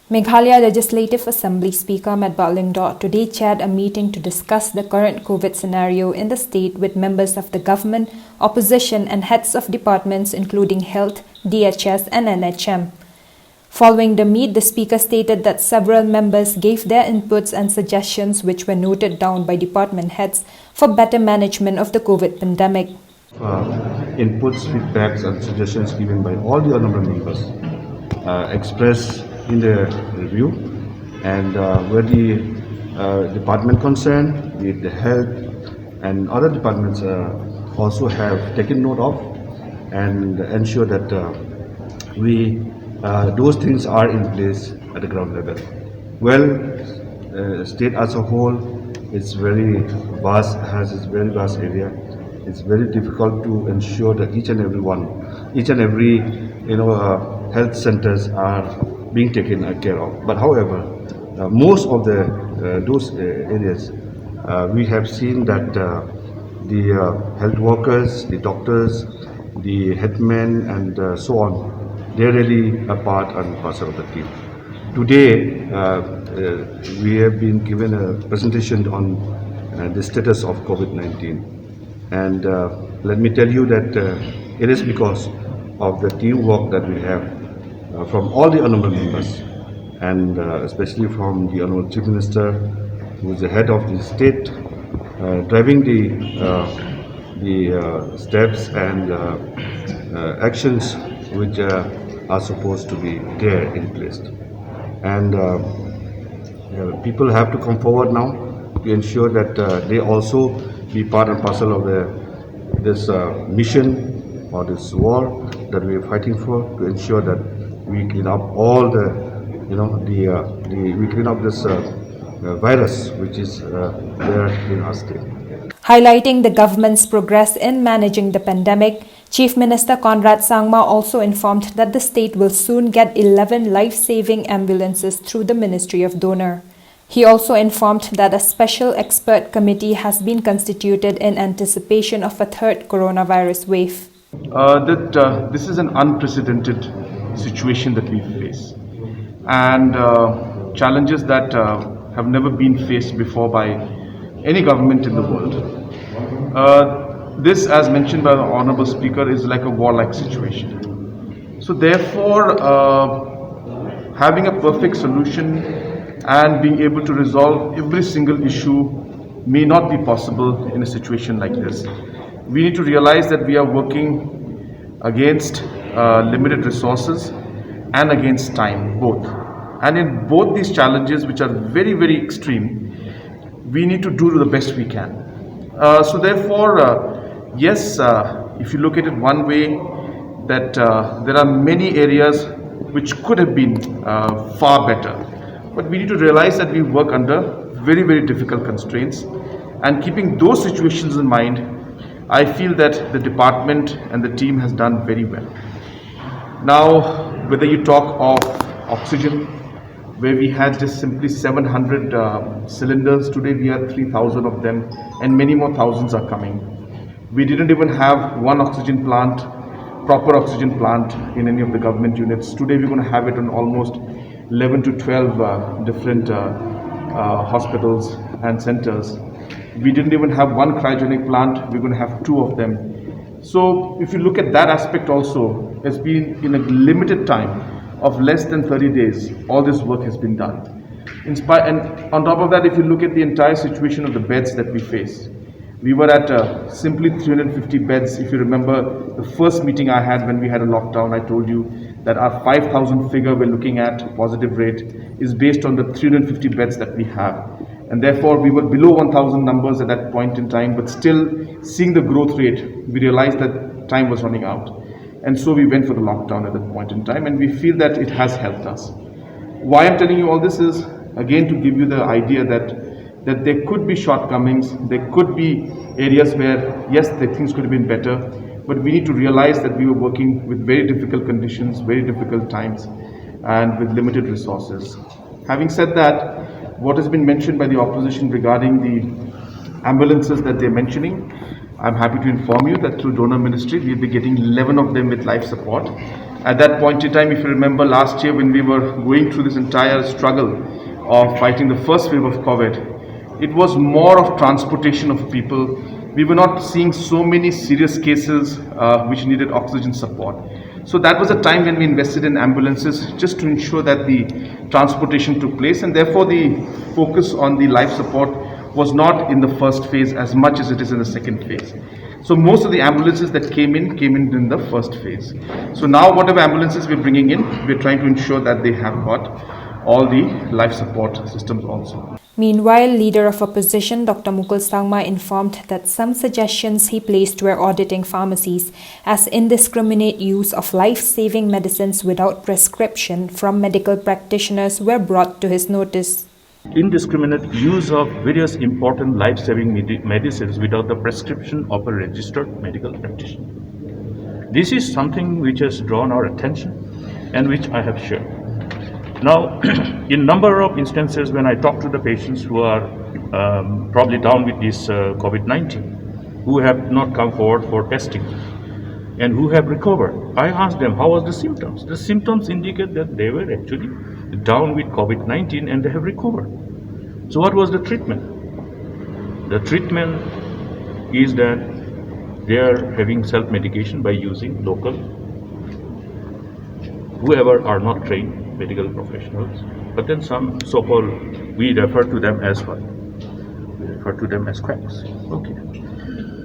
Meghalaya Legislative Assembly Speaker Metbah Lyngdoh today chaired a meeting to discuss the current COVID scenario in the state with members of the government, opposition and heads of departments including Health, DHS and NHM. Following the meet, the speaker stated that several members gave their inputs and suggestions which were noted down by department heads for better management of the COVID pandemic. Inputs, feedbacks and suggestions given by all the honorable members expressed in the review, and where the department concerned, with the health and other departments also have taken note of and ensure that those things are in place at the ground level. Well, state as a whole is very vast, has a very vast area. It's very difficult to ensure that each and every health centers are being taken care of. But however, most of those areas, we have seen that the health workers, the doctors, the headmen and so on, they're really a part and parcel of the team. Today, we have been given a presentation on the status of COVID-19. And let me tell you that it is because of the teamwork that we have from all the honorable members, and especially from the Honorable Chief Minister, who is the head of the state, driving the steps and actions which are supposed to be there in place. And people have to come forward now to ensure that they also be part and parcel of this mission or this war that we are fighting for, to ensure that we clean up all we clean up this virus which is there in our state. Highlighting the government's progress in managing the pandemic, Chief Minister Conrad Sangma also informed that the state will soon get 11 life-saving ambulances through the Ministry of Donor. He also informed that a special expert committee has been constituted in anticipation of a third coronavirus wave. This is an unprecedented situation that we face, and challenges that have never been faced before by any government in the world. This, as mentioned by the Honourable Speaker, is like a warlike situation. So therefore, having a perfect solution and being able to resolve every single issue may not be possible in a situation like this. We need to realize that we are working against limited resources and against time, both. And in both these challenges, which are very, very extreme, we need to do the best we can. So therefore, yes, if you look at it one way, that there are many areas which could have been far better. But we need to realize that we work under very, very difficult constraints. And keeping those situations in mind, I feel that the department and the team has done very well. Now, whether you talk of oxygen, where we had just simply 700 cylinders, today we have 3,000 of them, and many more thousands are coming. We didn't even have one oxygen plant, proper oxygen plant in any of the government units. Today we're going to have it on almost 11 to 12 different hospitals and centers. We didn't even have one cryogenic plant. We're going to have 2 of them. So if you look at that aspect also, it's been in a limited time of less than 30 days, all this work has been done. And on top of that, if you look at the entire situation of the beds that we face, we were at simply 350 beds. If you remember the first meeting I had when we had a lockdown, I told you that our 5,000 figure we're looking at, positive rate, is based on the 350 beds that we have. And therefore, we were below 1,000 numbers at that point in time, but still seeing the growth rate, we realized that time was running out. And so we went for the lockdown at that point in time, and we feel that it has helped us. Why I'm telling you all this is, again, to give you the idea that there could be shortcomings, there could be areas where, yes, the things could have been better, but we need to realize that we were working with very difficult conditions, very difficult times, and with limited resources. Having said that, what has been mentioned by the opposition regarding the ambulances that they're mentioning, I'm happy to inform you that through donor ministry, we'll be getting 11 of them with life support. At that point in time, if you remember last year when we were going through this entire struggle of fighting the first wave of COVID, it was more of transportation of people. We were not seeing so many serious cases which needed oxygen support. So that was a time when we invested in ambulances just to ensure that the transportation took place, and therefore the focus on the life support was not in the first phase as much as it is in the second phase. So most of the ambulances that came in the first phase. So now whatever ambulances we're bringing in, we're trying to ensure that they have got all the life support systems also. Meanwhile, leader of opposition Dr. Mukul Sangma informed that some suggestions he placed were auditing pharmacies as indiscriminate use of life-saving medicines without prescription from medical practitioners were brought to his notice. Indiscriminate use of various important life-saving medicines without the prescription of a registered medical practitioner. This is something which has drawn our attention and which I have shared. Now, in number of instances when I talk to the patients who are probably down with this COVID-19, who have not come forward for testing and who have recovered, I asked them, how was the symptoms? The symptoms indicate that they were actually down with COVID-19 and they have recovered. So what was the treatment? The treatment is that they are having self-medication by using local, whoever are not trained medical professionals, but then some so-called, we refer to them as what? We refer to them as quacks. Okay.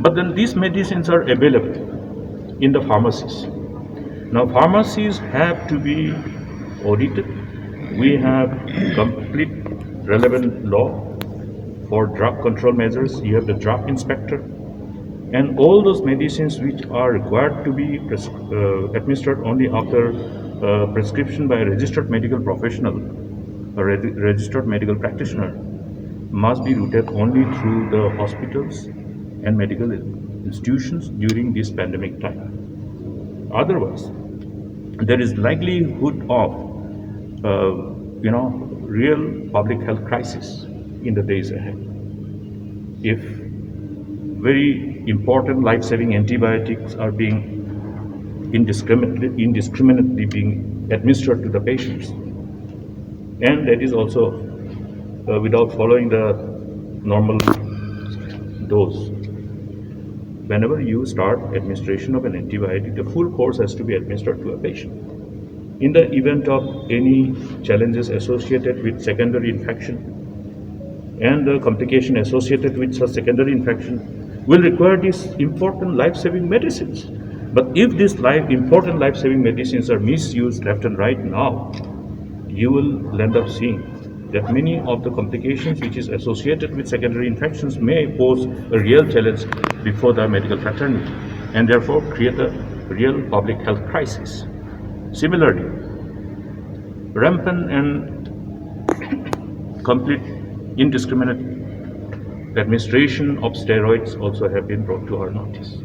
But then these medicines are available in the pharmacies. Now pharmacies have to be audited. We have complete relevant law for drug control measures. You have the drug inspector, and all those medicines which are required to be administered only after prescription by a registered medical professional, a registered medical practitioner, must be routed only through the hospitals and medical institutions during this pandemic time. Otherwise, there is likelihood of real public health crisis in the days ahead. If very important life-saving antibiotics are being indiscriminately being administered to the patients, and that is also without following the normal dose. Whenever you start administration of an antibiotic, the full course has to be administered to a patient. In the event of any challenges associated with secondary infection and the complication associated with such secondary infection will require these important life-saving medicines. But if these important life-saving medicines are misused left and right now, you will end up seeing that many of the complications which is associated with secondary infections may pose a real challenge before the medical fraternity and therefore create a real public health crisis. Similarly, rampant and complete indiscriminate administration of steroids also have been brought to our notice.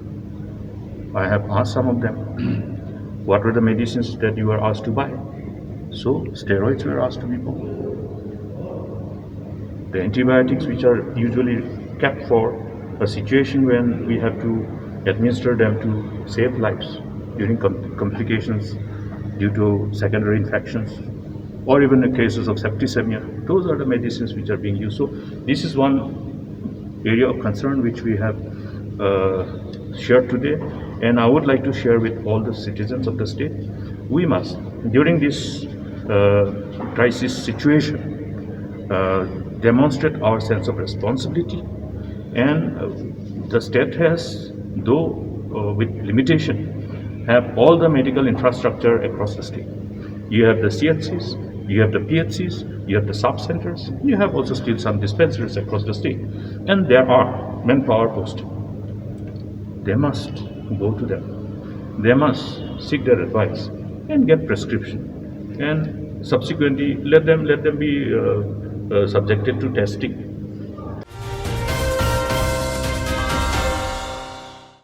I have asked some of them, what were the medicines that you were asked to buy? So steroids were asked to be bought. The antibiotics which are usually kept for a situation when we have to administer them to save lives during complications due to secondary infections or even in cases of septicemia, those are the medicines which are being used. So this is one area of concern which we have shared today, and I would like to share with all the citizens of the state. We must, during this crisis situation, demonstrate our sense of responsibility, and the state has, though with limitation, have all the medical infrastructure across the state. You have the CHCs, you have the PHCs, you have the sub-centers, you have also still some dispensaries across the state, and there are manpower posted. They must go to them. They must seek their advice and get prescription, and subsequently let them be subjected to testing